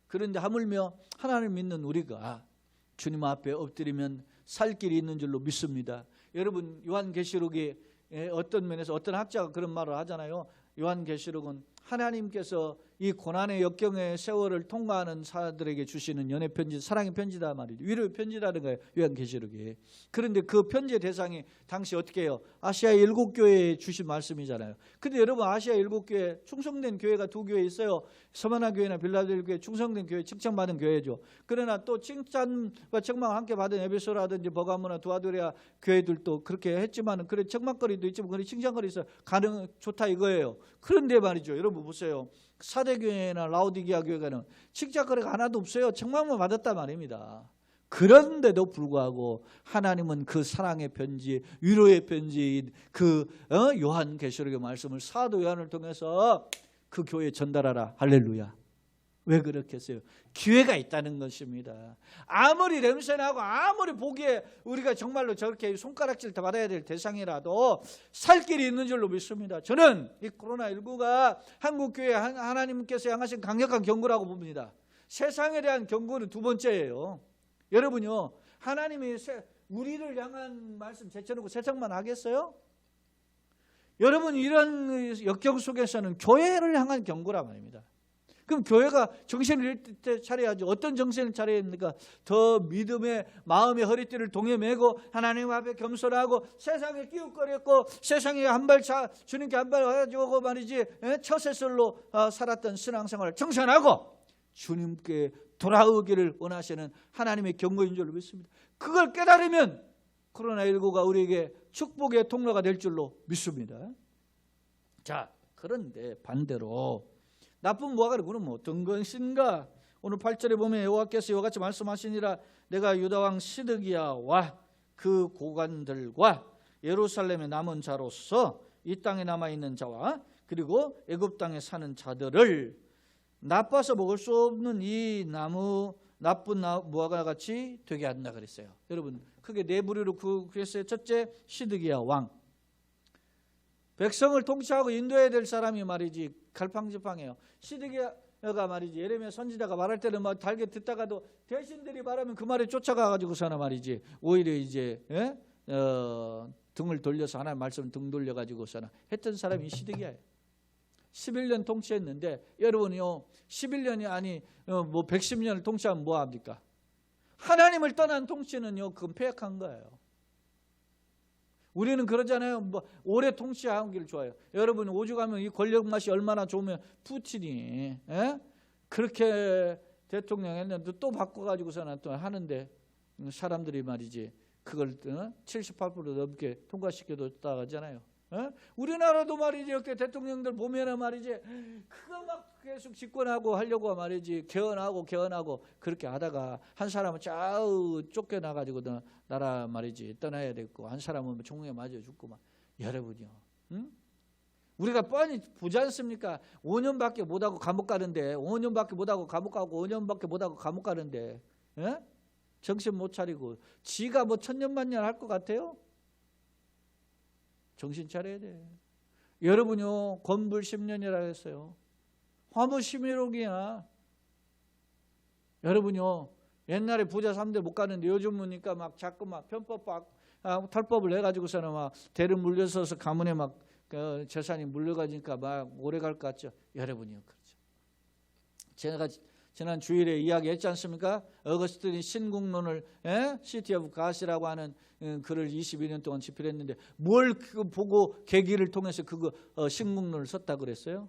그런데 하물며 하나님을 믿는 우리가 주님 앞에 엎드리면 살 길이 있는 줄로 믿습니다. 여러분 요한계시록에 어떤 면에서 어떤 학자가 그런 말을 하잖아요. 요한계시록은 하나님께서 이 고난의 역경의 세월을 통과하는 사람들에게 주시는 연애 편지, 사랑의 편지다 말이죠. 위로의 편지라는 거예요. 요한계시록이. 그런데 그 편지의 대상이 당시 어떻게 해요? 아시아 7교회에 주신 말씀이잖아요. 근데 여러분 아시아 7교회 충성된 교회가 2교회 있어요. 서머나 교회나 빌라델 교회 충성된 교회, 칭찬받은 교회죠. 그러나 또 칭찬과 책망을 함께 받은 에베소라든지 버가모나 두아도리아 교회들도 그렇게 했지만 그래 책망거리도 있지만 그래 칭찬거리 있어요. 좋다 이거예요. 그런데 말이죠. 여러분 보세요. 사대교회나 라오디게아 교회는 칭찬거리가 하나도 없어요. 책망만 받았단 말입니다. 그런데도 불구하고 하나님은 그 사랑의 편지, 위로의 편지인 그 요한계시록의 말씀을 사도 요한을 통해서 그 교회에 전달하라. 할렐루야. 왜 그렇게 했어요? 기회가 있다는 것입니다. 아무리 냄새나고 아무리 보기에 우리가 정말로 저렇게 손가락질 받아야 될 대상이라도 살 길이 있는 줄로 믿습니다. 저는 이 코로나19가 한국교회 하나님께서 향하신 강력한 경고라고 봅니다. 세상에 대한 경고는 두 번째예요. 여러분요, 하나님이 우리를 향한 말씀 제쳐놓고 세상만 하겠어요? 여러분 이런 역경 속에서는 교회를 향한 경고란 말입니다. 그럼 교회가 정신을 차려야죠. 어떤 정신을 차려야 합니까? 더 믿음의 마음의 허리띠를 동에 메고 하나님 앞에 겸손하고 세상에 끼웃거렸고 세상에 주님께 한 발 와가지고 말이지 처세술로 살았던 신앙생활을 정산하고 주님께 돌아오기를 원하시는 하나님의 경고인 줄로 믿습니다. 그걸 깨달으면 코로나19가 우리에게 축복의 통로가 될 줄로 믿습니다. 자, 그런데 반대로 나쁜 무화과를 그러면 어떤 것인가? 오늘 8절에 보면 여호와께서 이와 같이 말씀하시니라. 내가 유다왕 시드기야와 그 고관들과 예루살렘에 남은 자로서 이 땅에 남아있는 자와 그리고 애굽 땅에 사는 자들을 나빠서 먹을 수 없는 이 나쁜 무화과 같이 되게 한다 그랬어요. 여러분 크게 네 부류로 구했어요. 첫째, 시드기야 왕. 백성을 통치하고 인도해야 될 사람이 말이지 갈팡질팡해요. 시드기야가 말이지 예레미야 선지자가 말할 때는 막 달게 듣다가도 대신들이 말하면 그 말에 쫓아가가지고서는 말이지 오히려 이제 등을 돌려서 하나님 말씀 등 돌려가지고서는 했던 사람이 시드기야예요. 11년 통치했는데 여러분이요 11년이 아니 뭐 110년을 통치하면 뭐합니까? 하나님을 떠난 통치는요 그건 패역한 거예요. 우리는 그러잖아요. 뭐 오래 통치하기를 좋아해요. 여러분 오죽하면 이 권력 맛이 얼마나 좋으면 푸틴이 그렇게 대통령 했는데 또 바꿔가지고서는 또 하는데 사람들이 말이지 그걸 78% 넘게 통과시켜줬다 하잖아요. 우리나라도 말이지 이렇게 대통령들 보면은 말이지 그거 막 계속 집권하고 하려고 말이지 개헌하고 그렇게 하다가 한 사람은 좌우 쫓겨나가지고 나라 말이지 떠나야 되고 한 사람은 총에 맞아 죽고 막 여러분이요. 우리가 뻔히 보지 않습니까? 5년밖에 못하고 감옥 가는데 5년밖에 못하고 감옥 가고 5년밖에 못하고 감옥 가는데 정신 못 차리고 지가 뭐 천년만년 할 것 같아요? 정신 차려야 돼. 여러분요 건불 10년이라 했어요. 화무 11억이야. 여러분요 옛날에 부자 3대 못 가는데 요즘 보니까 막 자꾸 막 편법 탈법을 해가지고서는 막 대를 물려서서 가문에 막 재산이 물려가니까 막 오래 갈 것 같죠. 여러분이요 그렇죠. 제가 지난 주일에 이야기했지 않습니까? 어거스틴이 신국론을 시티 오브 갓이라고 하는 글을 22년 동안 집필했는데 뭘 그거 보고 계기를 통해서 그거 신국론을 썼다 그랬어요?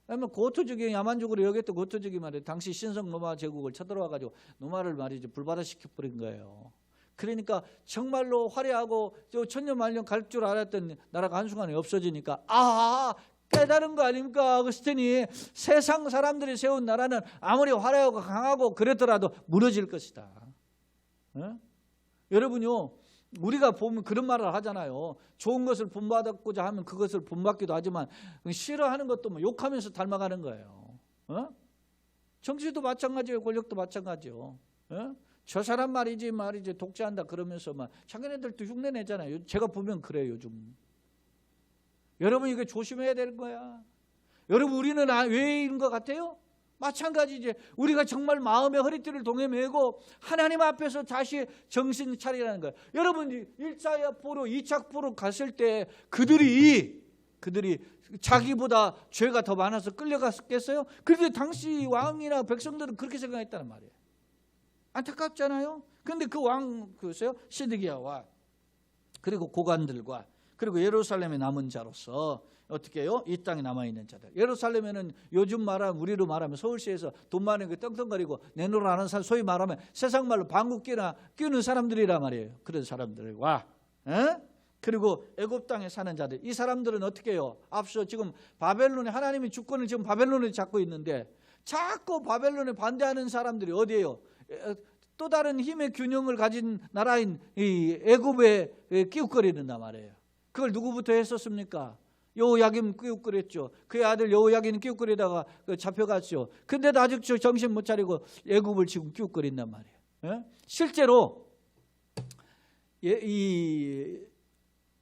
아니면 고토족이 야만족으로 여겼던 고토족이 말이에요. 당시 신성 로마 제국을 쳐들어와가지고 로마를 말이지 불바다시켜버린 거예요. 그러니까 정말로 화려하고 천년만년 갈 줄 알았던 나라가 한순간에 없어지니까 깨달은 거 아닙니까? 어거스틴이 세상 사람들이 세운 나라는 아무리 화려하고 강하고 그랬더라도 무너질 것이다. 여러분요 우리가 보면 그런 말을 하잖아요. 좋은 것을 본받고자 하면 그것을 본받기도 하지만 싫어하는 것도 뭐 욕하면서 닮아가는 거예요. 정치도 마찬가지예요. 권력도 마찬가지요. 저 사람 말이지 독재한다 그러면서 막 자기네들도 흉내내잖아요. 제가 보면 그래요 요즘. 여러분 이거 조심해야 되는 거야. 여러분 우리는 왜인 것 같아요? 마찬가지지. 우리가 정말 마음의 허리띠를 동여매고 하나님 앞에서 다시 정신 차리라는 거예요. 여러분 1차 포로 2차 포로 갔을 때 그들이 자기보다 죄가 더 많아서 끌려갔겠어요? 그런데 당시 왕이나 백성들은 그렇게 생각했다는 말이에요. 안타깝잖아요. 그런데 그 왕 그랬어요. 시드기야와 그리고 고관들과 그리고 예루살렘에 남은 자로서 어떻게 해요? 이 땅에 남아있는 자들. 예루살렘에는 요즘 말하면 우리로 말하면 서울시에서 돈 많은 거 떵떵거리고 내놓으라는 사람 소위 말하면 세상 말로 방구 끼는 사람들이란 말이에요. 그런 사람들과 그리고 애굽 땅에 사는 자들. 이 사람들은 어떻게 해요? 앞서 지금 바벨론에 하나님이 주권을 지금 바벨론에 잡고 있는데 자꾸 바벨론에 반대하는 사람들이 어디예요? 또 다른 힘의 균형을 가진 나라인 이 애굽에 끼웃거리는단 말이에요. 그걸 누구부터 했었습니까? 여호야김 끼웃거렸죠. 그의 아들 여호야김은 끼웃거리다가 잡혀갔죠. 근데도 아직 정신 못 차리고 애굽을 지금 끼웃거린단 말이에요. 실제로 이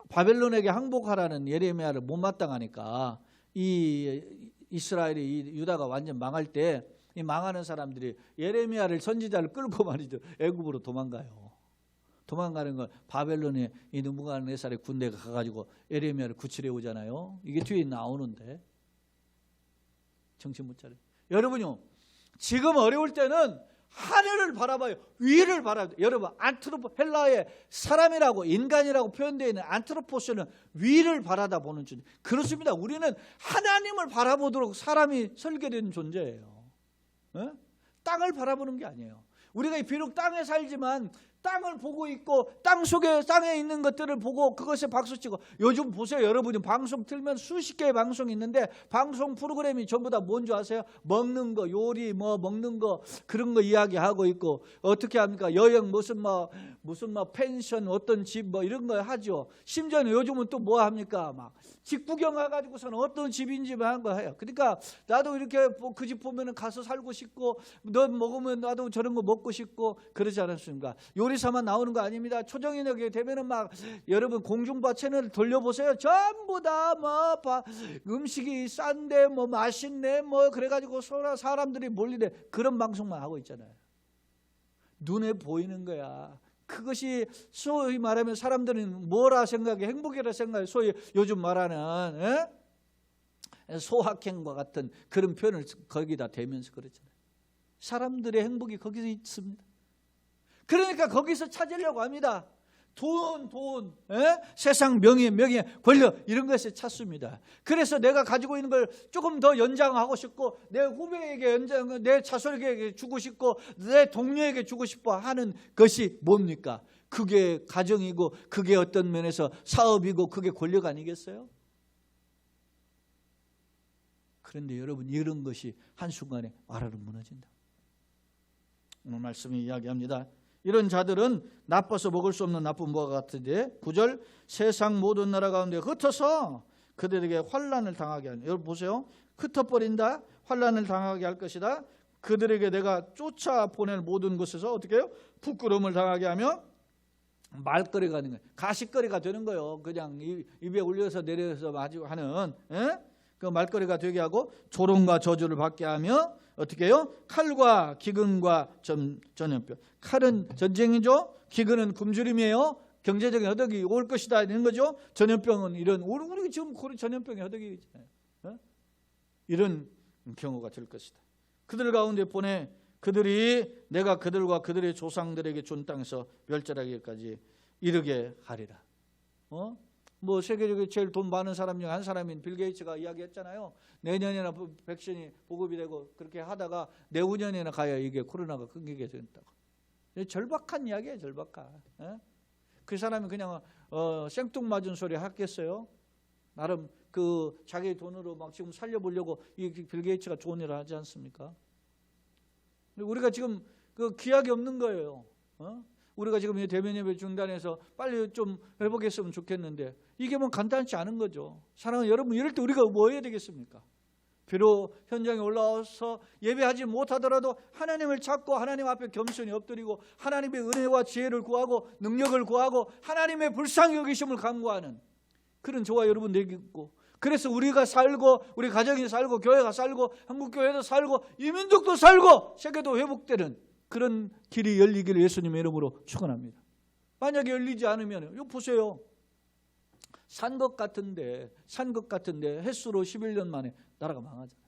바벨론에게 항복하라는 예레미야를 못마땅하니까 이 이스라엘이 이 유다가 완전 망할 때 이 망하는 사람들이 예레미야를 선지자를 끌고 말이죠 애굽으로 도망가요. 도망가는 걸 바벨론에 이 느부갓네살의 군대가 가가지고 예레미야를 구출해 오잖아요. 이게 뒤에 나오는데 정신 못 차려. 여러분요 지금 어려울 때는 하늘을 바라봐요. 위를 바라봐요. 여러분 헬라의 사람이라고 인간이라고 표현되어 있는 안트로포스는 위를 바라다 보는 존재. 그렇습니다. 우리는 하나님을 바라보도록 사람이 설계된 존재예요. 땅을 바라보는 게 아니에요. 우리가 비록 땅에 살지만 땅을 보고 있고 땅 속에 땅에 있는 것들을 보고 그것에 박수치고. 요즘 보세요 여러분이 방송 틀면 수십 개의 방송이 있는데 방송 프로그램이 전부 다 뭔 줄 아세요? 먹는 거, 요리 뭐 먹는 거 그런 거 이야기하고 있고, 어떻게 합니까? 여행 무슨 펜션 어떤 집 뭐 이런 거 하죠. 심지어는 요즘은 또 뭐 합니까? 막 집 구경해가지고서는 어떤 집인지 하는 거 해요. 그러니까 나도 이렇게 그 집 보면은 가서 살고 싶고, 너 먹으면 나도 저런 거 먹고 싶고 그러지 않았습니까? 요리사만 나오는 거 아닙니다. 초정인에게 되면은 막 여러분 공중파 채널 돌려보세요. 전부 다 뭐 음식이 싼데 뭐 맛있네 뭐 그래가지고 사람들이 몰리네, 그런 방송만 하고 있잖아요. 눈에 보이는 거야. 그것이 소위 말하면 사람들은 뭐라 생각해? 행복이라 생각해. 소위 요즘 말하는 소확행과 같은 그런 표현을 거기다 대면서 그러잖아요. 사람들의 행복이 거기서 있습니다. 그러니까 거기서 찾으려고 합니다. 돈, 세상 명예, 권력 이런 것에 찾습니다. 그래서 내가 가지고 있는 걸 조금 더 연장하고 싶고, 내 후배에게 내 자손에게 주고 싶고, 내 동료에게 주고 싶어 하는 것이 뭡니까? 그게 가정이고, 그게 어떤 면에서 사업이고, 그게 권력 아니겠어요? 그런데 여러분, 이런 것이 한순간에 와르르 무너진다. 오늘 말씀이 이야기합니다. 이런 자들은 나빠서 먹을 수 없는 나쁜 무화과 같은데, 9절 세상 모든 나라 가운데 흩어서 그들에게 환난을 당하게 하는. 여러분 보세요. 흩어버린다. 환난을 당하게 할 것이다. 그들에게 내가 쫓아보낼 모든 곳에서 어떻게 해요? 부끄러움을 당하게 하며 말거리가 되는 거예요. 가십거리가 되는 거예요. 그냥 입에 올려서 내려서 하는 그 말거리가 되게 하고, 조롱과 저주를 받게 하며 어떻게 해요? 칼과 기근과 전염병. 칼은 전쟁이죠. 기근은 굶주림이에요. 경제적인 허덕이 올 것이다 이런 거죠. 전염병은 이런, 우리 지금 전염병의 허덕이 있잖아요. 이런 경우가 될 것이다. 그들 가운데 보내 그들이 내가 그들과 그들의 조상들에게 준 땅에서 멸절하기까지 이르게 하리라. 뭐 세계적으로 제일 돈 많은 사람 중 한 사람인 빌 게이츠가 이야기했잖아요. 내년에나 백신이 보급이 되고 그렇게 하다가 내후년에나 가야 이게 코로나가 끊기게 된다고. 절박한 이야기예요. 절박한. 그 사람이 그냥 생뚱맞은 소리 하겠어요? 나름 그 자기 돈으로 막 지금 살려보려고 이 빌 게이츠가 좋은 일을 하지 않습니까? 우리가 지금 그 기약이 없는 거예요. 우리가 지금 대면 예배 중단해서 빨리 좀 회복했으면 좋겠는데, 이게 뭐 간단치 않은 거죠. 사랑하는 여러분, 이럴 때 우리가 뭐 해야 되겠습니까? 비록 현장에 올라와서 예배하지 못하더라도 하나님을 찾고 하나님 앞에 겸손히 엎드리고 하나님의 은혜와 지혜를 구하고 능력을 구하고 하나님의 불쌍히 여기심을 간구하는 그런 저와 여러분 되겠고, 그래서 우리가 살고 우리 가정이 살고 교회가 살고 한국교회도 살고 이민족도 살고 세계도 회복되는 그런 길이 열리기를 예수님의 이름으로 축원합니다. 만약에 열리지 않으면 이거 보세요. 산 것 같은데 햇수로 11년 만에 나라가 망하잖아요.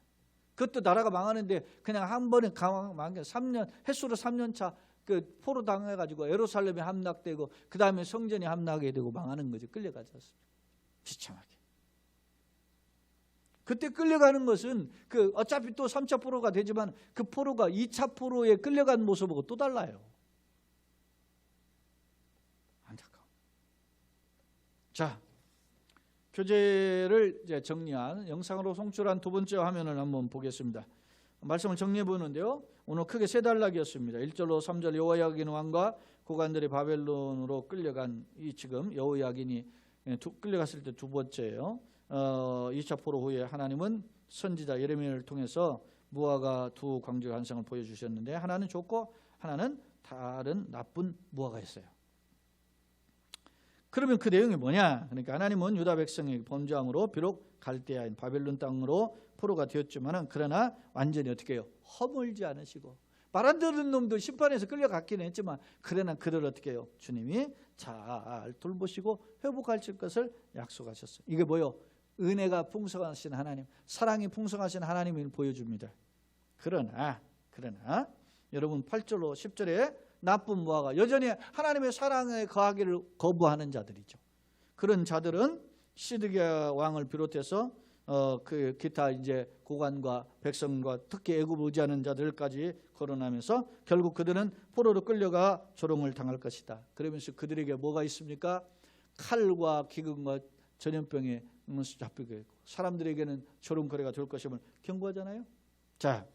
그것도 나라가 망하는데 그냥 한 번에 망한 게 3년, 햇수로 3년 차 그 포로 당해가지고 예루살렘에 함락되고 그 다음에 성전이 함락하게 되고 망하는 거죠. 끌려가지 않습니까? 비참하게. 그때 끌려가는 것은 그 어차피 또 3차 포로가 되지만 그 포로가 2차 포로에 끌려간 모습하고 또 달라요. 안타까워. 자, 교재를 이제 정리한 영상으로 송출한 두 번째 화면을 한번 보겠습니다. 말씀을 정리해 보는데요. 오늘 크게 세 단락이었습니다. 1절로 3절 여호야긴 왕과 고관들이 바벨론으로 끌려간 이 지금 여호야긴이 끌려갔을 때 두 번째예요. 2차 포로 후에 하나님은 선지자 예레미야를 통해서 무화과 두 광주의 환상을 보여주셨는데, 하나는 좋고 하나는 다른 나쁜 무화과였어요. 그러면 그 내용이 뭐냐? 그러니까 하나님은 유다 백성의 범죄함으로 비록 갈대아인 바벨론 땅으로 포로가 되었지만 그러나 완전히 어떻게 해요? 허물지 않으시고, 말 안 듣는 놈도 심판에서 끌려갔긴 했지만 그러나 그들 어떻게 해요? 주님이 잘 돌보시고 회복하실 것을 약속하셨어요. 이게 뭐예요? 은혜가 풍성하신 하나님, 사랑이 풍성하신 하나님을 보여줍니다. 그러나 여러분 8절로 10절에 나쁜 무화과, 여전히 하나님의 사랑에 거하기를 거부하는 자들이죠. 그런 자들은 시드기야 왕을 비롯해서 그 기타 이제 고관과 백성과 특히 애굽 의지하는 자들까지 거론하면서 결국 그들은 포로로 끌려가 조롱을 당할 것이다. 그러면서 그들에게 뭐가 있습니까? 칼과 기근과 전염병에 잡히게 되고 사람들에게는 조롱거리가 될 것임을 경고하잖아요. 자,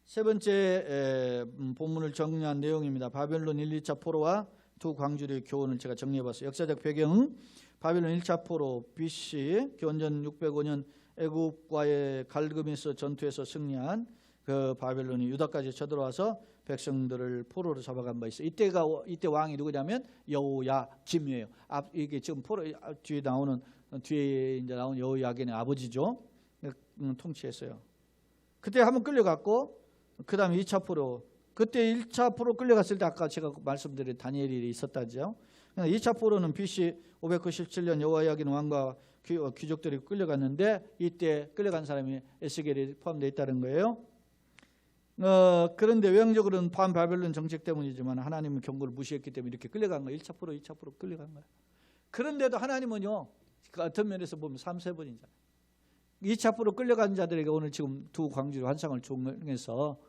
세 번째 본문을 정리한 내용입니다. 바벨론 1, 2차 포로와 두 광주리의 교훈을 제가 정리해봤어요. 역사적 배경, 바벨론 1차 포로 BC 기원전 605년 애굽과의 갈그미스 전투에서 승리한 그 바벨론이 유다까지 쳐들어와서 백성들을 포로로 잡아간 바 있어요. 이때 왕이 누구냐면 여호야김이에요. 이게 지금 포로 뒤에 이제 나온 여호야긴의 아버지죠. 통치했어요. 그때 한번 끌려갔고, 그 다음에 2차 포로, 그때 1차 포로 끌려갔을 때 아까 제가 말씀드린 다니엘이 있었다죠. 2차 포로는 BC 597년 여호야긴 왕과 귀족들이 끌려갔는데 이때 끌려간 사람이 에스겔이 포함되어 있다는 거예요. 그런데 외형적으로는 반바벨론 정책 때문이지만 하나님은 경고를 무시했기 때문에 이렇게 끌려간 거예요. 1차 포로, 2차 포로 끌려간 거예요. 그런데도 하나님은요, 그 어떤 면에서 보면 3세번이잖아요. 2차 포로 끌려간 자들에게 오늘 지금 두 광주의 환상을 종해서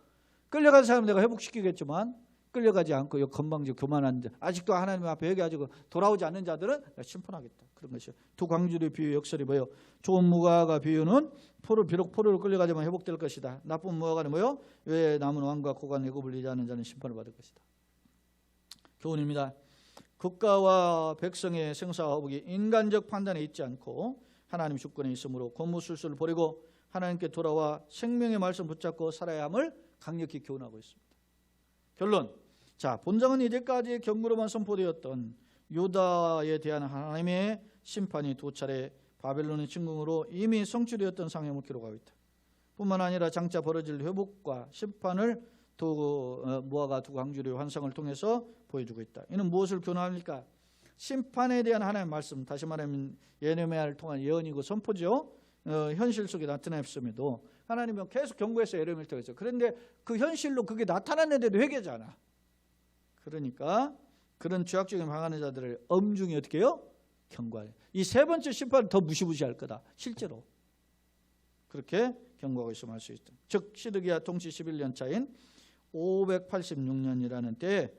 끌려간 사람 내가 회복시키겠지만 끌려가지 않고 건방지고 교만한 자, 아직도 하나님 앞에 회개하고 돌아오지 않는 자들은 심판하겠다. 그런 것이요. 두 광주의 비유 역설이 뭐예요? 좋은 무화과 비유는 비록 포로로 끌려가지만 회복될 것이다. 나쁜 무화과는 뭐예요? 왜 남은 왕과 고관 애굽을 의지하는 자는 심판을 받을 것이다. 교훈입니다. 국가와 백성의 생사화복이 인간적 판단에 있지 않고 하나님 주권에 있으므로 고무술수를 버리고 하나님께 돌아와 생명의 말씀 붙잡고 살아야 함을 강력히 교훈하고 있습니다. 결론, 자, 본장은 이제까지 경고로만 선포되었던 유다에 대한 하나님의 심판이 두 차례 바벨론의 침공으로 이미 성취되었던 상황을 기록하고 있다. 뿐만 아니라 장차 벌어질 회복과 심판을 무화과 두 광주리의 환상을 통해서 보여주고 있다. 이는 무엇을 교훈합니까? 심판에 대한 하나님의 말씀, 다시 말하면 예레미야를 통한 예언이고 선포죠. 현실 속에 나타났음에도 하나님은 계속 경고해서 예레미야를 통해서. 그런데 그 현실로 그게 나타났는데도 회개잖아. 그러니까 그런 죄악적인 방하는 자들을 엄중히 어떻게 해요? 경고해요. 이 세 번째 심판은 더 무시무시할 거다. 실제로. 그렇게 경고하고 있으면 할 수 있다. 즉 시드기야 통치 11년 차인 586년이라는 때에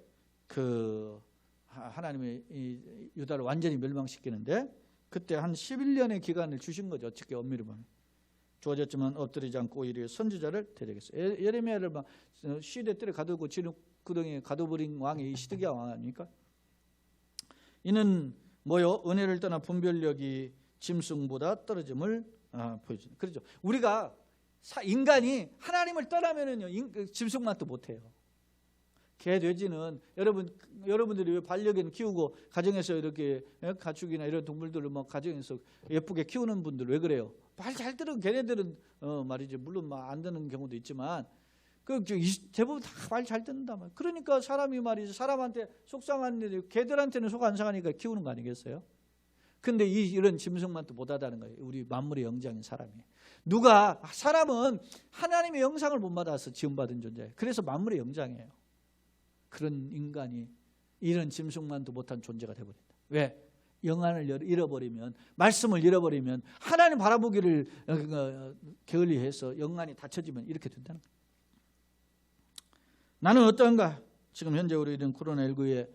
하나님의 이 유다를 완전히 멸망시키는데 그때 한 11년의 기간을 주신 거죠. 어떻게 엄밀히 보면. 주어졌지만 엎드리지 않고 오히려 선지자를 대적했어요. 예레미야를 막 시대 때려 가두고 지구덩이에 가둬버린 왕이 시드기야 왕 아닙니까? 이는 뭐요? 은혜를 떠나 분별력이 짐승보다 떨어짐을 보여줍니다. 그렇죠. 우리가 인간이 하나님을 떠나면은요 짐승만도 못해요. 개, 돼지는 여러분들이 왜 반려견 키우고 가정에서 이렇게 가축이나 이런 동물들을 막 가정에서 예쁘게 키우는 분들 왜 그래요? 말 잘 들은 걔네들은 말이지 물론 막 안 듣는 경우도 있지만 대부분 다 말 잘 듣는다 말. 그러니까 사람이 말이지 사람한테 속상한 일이 개들한테는 속 안 상하니까 키우는 거 아니겠어요? 근데 이런 짐승만도 못하다는 거예요. 우리 만물의 영장인 사람이. 사람은 하나님의 영상을 못 받아서 지음받은 존재예요. 그래서 만물의 영장이에요. 그런 인간이 이런 짐승만도 못한 존재가 되어버린다. 왜? 영안을 잃어버리면, 말씀을 잃어버리면, 하나님 바라보기를 게을리해서 영안이 닫혀지면 이렇게 된다는 거예요. 나는 어떤가? 지금 현재 우리는 코로나19의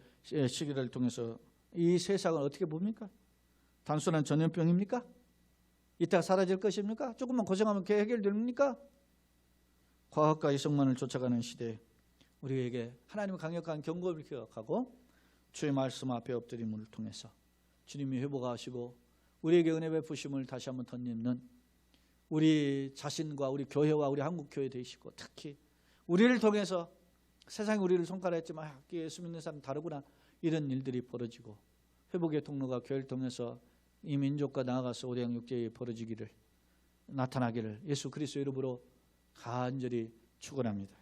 시기를 통해서 이 세상을 어떻게 봅니까? 단순한 전염병입니까? 이따가 사라질 것입니까? 조금만 고생하면 해결됩니까? 과학과 이성만을 쫓아가는 시대에 우리에게 하나님의 강력한 경고를 기억하고 주의 말씀 앞에 엎드림을 통해서 주님이 회복하시고 우리에게 은혜 베푸심을 다시 한번 덧입는 우리 자신과 우리 교회와 우리 한국교회 되시고 특히 우리를 통해서 세상이 우리를 손가락했지만 예수 믿는 사람 다르구나 이런 일들이 벌어지고 회복의 통로가 교회를 통해서 이 민족과 나아가서 오대양 육제에 벌어지기를 나타나기를 예수 그리스도 이름으로 간절히 축원합니다.